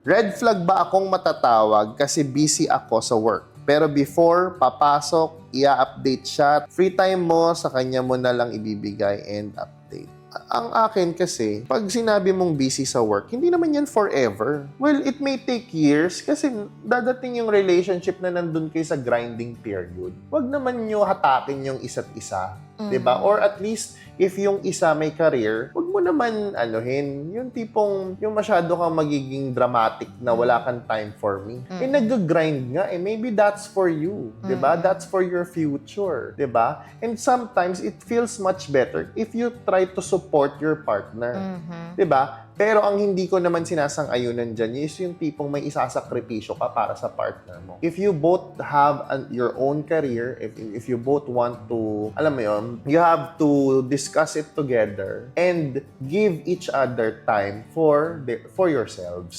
Red flag ba akong matatawag kasi busy ako sa work? Pero before papasok, i-update siya. Free time mo, sa kanya mo na lang ibibigay and update. Ang akin kasi, pag sinabi mong busy sa work, hindi naman yan forever. Well, it may take years kasi dadating yung relationship na nandun kayo sa grinding period. Huwag naman nyo hatakin yung isa't isa. Diba? Or at least, if yung isa may career, huwag mo naman yung tipong, yung masyado kang magiging dramatic na wala kang time for me. Eh, nag-grind nga eh. Maybe that's for you. Diba? That's for your future. Diba? And sometimes, it feels much better if you try to support your partner. Diba? Pero ang hindi ko naman sinasang-ayunan dyan is yung tipong may isasakripisyo ka para sa partner mo. If you both have your own career, if you both want to, alam mo yun, you have to discuss it together and give each other time for yourselves.